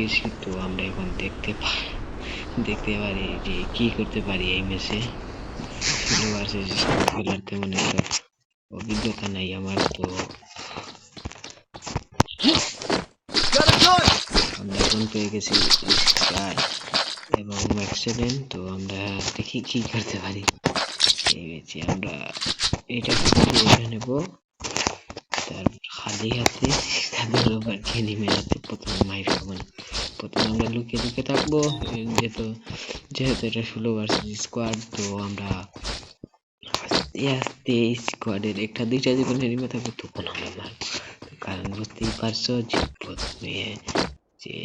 গেছি। তো আমরা এখন দেখতে পারি যে কি করতে পারি এই ম্যাচে। ষোলো ভার্সেস খেলার তেমন একটা অভিজ্ঞতা নাই আমার। তো আমরা এখন পেয়ে গেছি স্কাই এবং ম্যাক্সেলেন। তো আমরা দেখি কি করতে পারি এই ম্যাচে। আমরা এটা নেব, তারপর খালি হাতে তাদের ওভারকে নেমে যাতে প্রথমে মাইর খাবো না। প্রথমে আমরা লুকিয়ে থাকবো, যেহেতু এটা 16 ভার্সেস স্কোয়াড। তো আমরা আস্তে আস্তে স্কোয়াডের একটা দুইটা যখন নেমে থাকবো তখন আমরা মারবো। কারণ বুঝতেই পারছো যে প্রথমে যে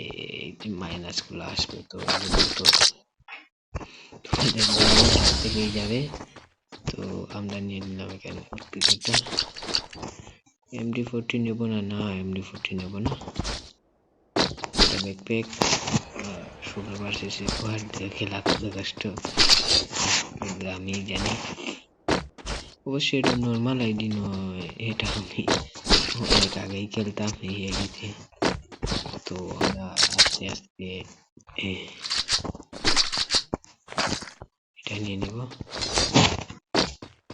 মাইনাস গুলো আসবে, তো থেকেই যাবে। তো আমরা নিয়ে নিলাম এখানে পিকআপটা। MD40 নেব না, MD40 নেব না। ব্যাকপ্যাক 16 ভার্সেস স্কোয়াড খেলা তো যথেষ্ট, আমি জানি। অবশ্যই এটা নর্মাল আইডি নয়, এটা আমি অনেক আগেই খেলতাম এই আইডিতে। তো আমরা আস্তে আস্তে এটা নিয়ে নেব।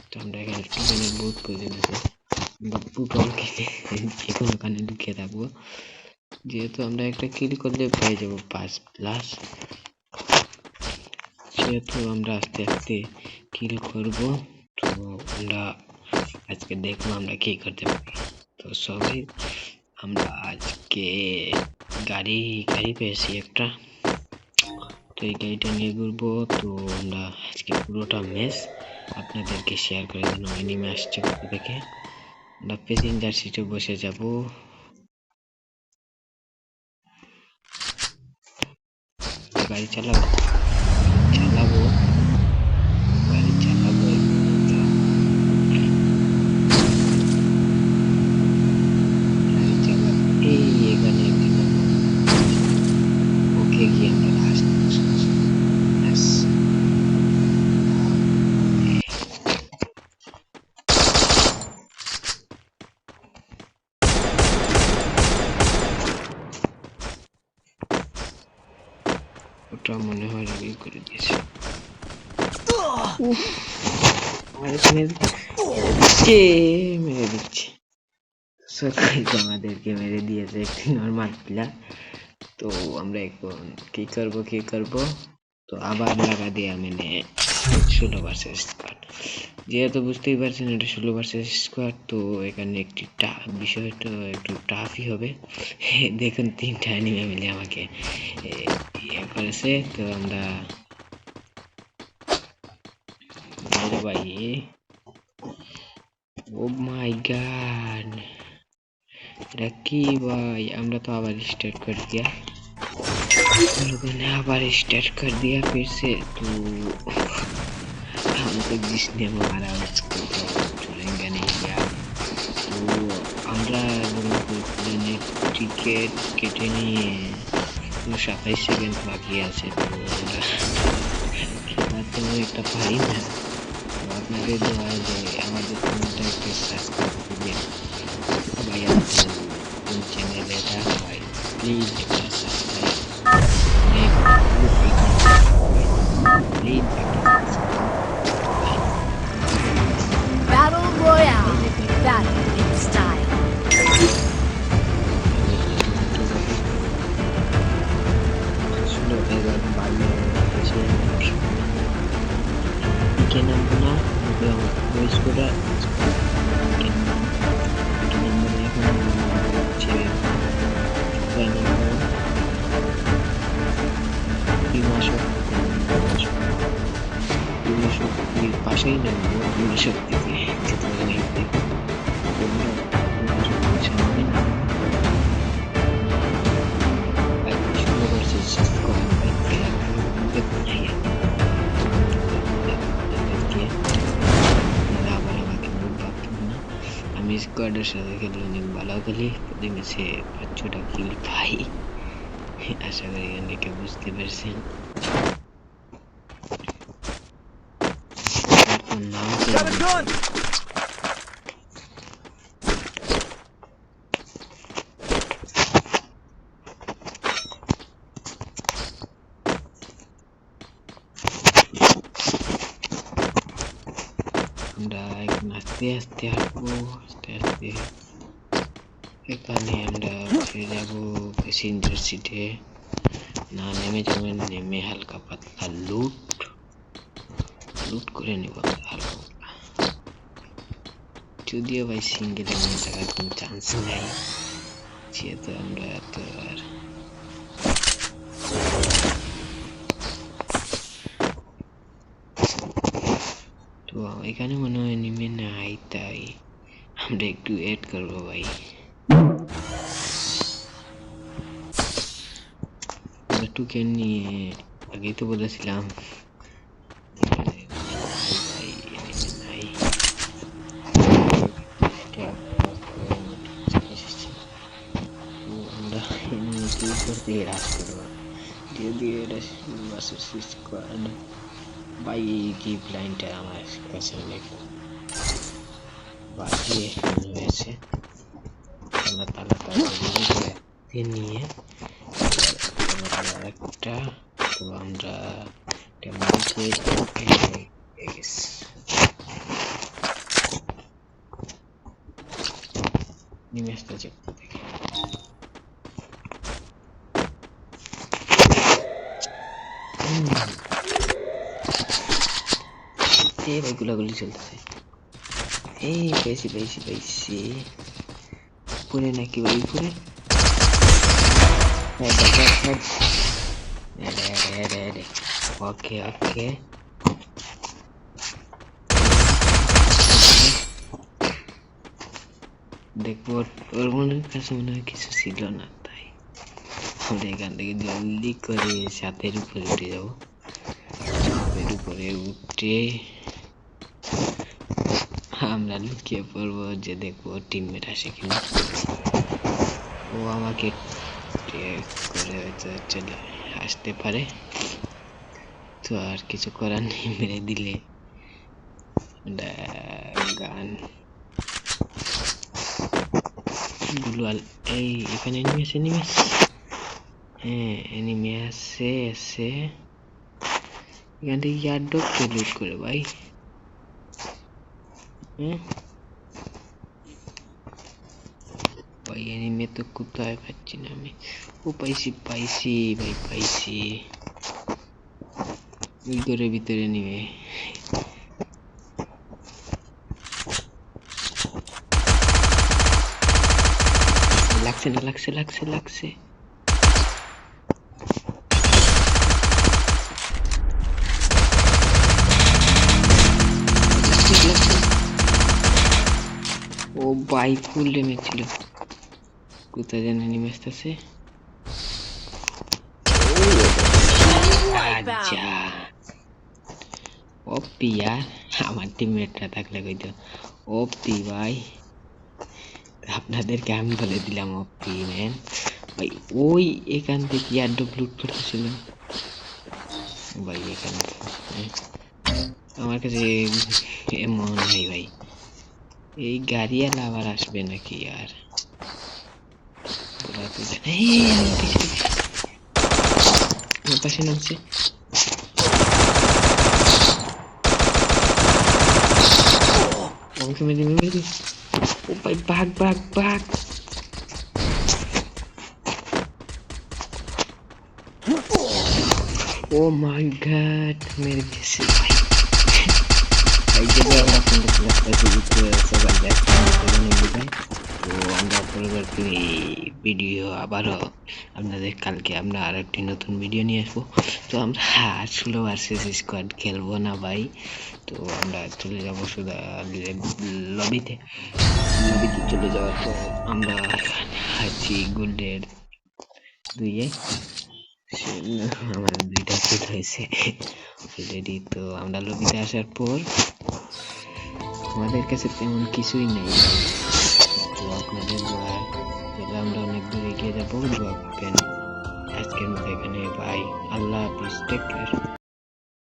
তো আমরা এখানে টুকেনের বহুত প্রয়োজন আছে, পুটল খেলে এখন ওখানে ঢুকিয়ে থাকবো। যেহেতু আমরা একটা কিল করলে পেয়ে যাবো 5+, সেহেতু আমরা আস্তে আস্তে কিল করব। তো আমরা আজকে দেখবো আমরা কি করতে পারি। তো সবাই আমরা আজকে গাড়ি পেয়েছি একটা, তো এই গাড়িটা নিয়ে ঘুরবো। তো আমরা আজকে পুরোটা ম্যাচ আপনাদেরকে শেয়ার করে দিন। এনিমে আসছে কোথা থেকে। আমরা প্যাসেঞ্জার সিটে বসে যাব। গাড়ি চালাবো এই এখানে ওকে গিয়ে আমরা ওটা মনে হয় রিভিউ করে দিয়েছে। মেরে দিচ্ছে আমাদেরকে মেরে দিয়েছে একটি নর্মাল প্লেয়ার। তো আমরা এখন কি করব। তো আবার লাগা দিয়ে মানে 16 ভার্সেস স্কোয়াড, যেহেতু বুঝতেই পারছেন এটা 16 ভার্সেস স্কোয়াড। তো এখানে একটি বিষয়টা একটু টাফই হবে। দেখুন 3টা এনিমি মিলে আমাকে ইয়ে করেছে। তো আমরা ভাই, ও মাই গড, এটা কি ভাই। আমরা तो আবার स्टार्ट कर दिया, हम लोगों ने আবার स्टार्ट कर दिया फिर से। तो हमको जिसने मारा उसको तो छोड़ेंगे नहीं यार। तो আমরা টিকিট কেটে নিয়ে 27 সেকেন্ড বাকি আছে। তো আমরা খেলা তো একটা পারি না। তো আপনাদের দোয়া যে আমাদের চ্যানেলটা একটু সাবস্ক্রাইব করবেন ভাই। কোন চ্যানেল এটা ভাই, please subscribe please. Battle Royale. Battle in style. পাশেই নেব শক্তিতে আমি স্কোয়াডের সাথে খেলে অনেক ভালো খেলি, প্রতি ম্যাচে 5-6টা কিল পাই। আশা করি অনেকে বুঝতে পেরেছেন। নাম আমরা এখন আস্তে আস্তে হাঁটবো, আস্তে আস্তে। এখানে আমরা উঠে যাবো প্যাসেঞ্জার সিটে, না নেমে যাবেন, নেমে হালকা পাতলা লুট করে নিব হালকা পাতলা। যদিও ভাই সিঙ্গেল এমনি থাকার কোনো চান্স নাই, যেহেতু আমরা তো আর তো এখানে মনে হয় নেমে নাই, তাই আমরা একটু ওয়েট করবো ভাই। আমরা টোকেন নিয়ে আগেই তো বলেছিলাম আমরা কি করতে রাজ করবো, ধীরে ধীরে এটা বাসের স্কোয়াড ভাই। কি প্ল্যানটা আমার কাছে অনেক বাজিয়ে হয়েছে। আমরা তাড়াতাড়ি নিয়ে একটা, তো আমরা নেমে আসতে চাই দেখে। ভাই গুলাগুলি চলতেছে। এই পাইছি পুরে নাকি ভাই, পুরে ওকে দেখবো ওর মনের কাছে মনে হয় কিছু ছিল না, তাই আমরা এখান থেকে জলদি করে ছাদের উপরে উঠে যাবো। ছাদের উপরে উঠে আমরা লুকিয়ে পড়বো, যে দেখবো টিমমেট আসে কিনা। ও আমাকে করে হয়তো চলে আসতে পারে, তো আর কিছু করার নেই, মেরে দিলে গান গুলাল। এই এখানে এনিমি আছে, হ্যাঁ এনিমি আছে এখান থেকে ইয়ারড্রপ কে লুট করে ভাই। ভাই এনিমি তো কোথায় পাচ্ছি না আমি। ও পাইছি ভাই, পাইছি ওই ঘরের ভিতরে নিবে। লাগছে ও ভাই ফুল ড্যামেজ ছিল। কোথায় জানি নেমে আসতেছে। আচ্ছা ওপি यार, আমার টিমমেটরা থাকলে কইতো ওপি ভাই, আপনাদেরকে আমি বলে দিলাম ওপি ম্যান ভাই। ওই এখান থেকে ইয়ারড্রপ লুট করতেছিল ভাই। এখানে আমার কাছে এমন নাই ভাই, এই গাড়িওয়ালা আবার আসবে নাকি আর। পাশে নামছে, ও ভাই ভাগ। ও মাই গড, মেরে দিয়েছে ভাই। তো আমরা পরবর্তী ভিডিও আবারও আপনাদের কালকে আমরা আর একটি নতুন ভিডিও নিয়ে আসবো। তো আমরা 16 ভার্সেস স্কোয়াড খেলবো না ভাই, তো আমরা চলে যাবো শুধু লবিতে চলে যাওয়ার পর আমরা আছি গোল্ডের 2-এ। আমার 2টা কিল হয়েছে অলরেডি। তো আমরা লবিতে আসার পর আমাদের কাছে তেমন কিছুই নেই, তো আপনাদের দোয়ায় আমরা অনেক দূর এগিয়ে যাবো। দোয়া করবেন। আজকের মতো এখানে, বাই, আল্লাহ হাফিজ, টেক কেয়ার।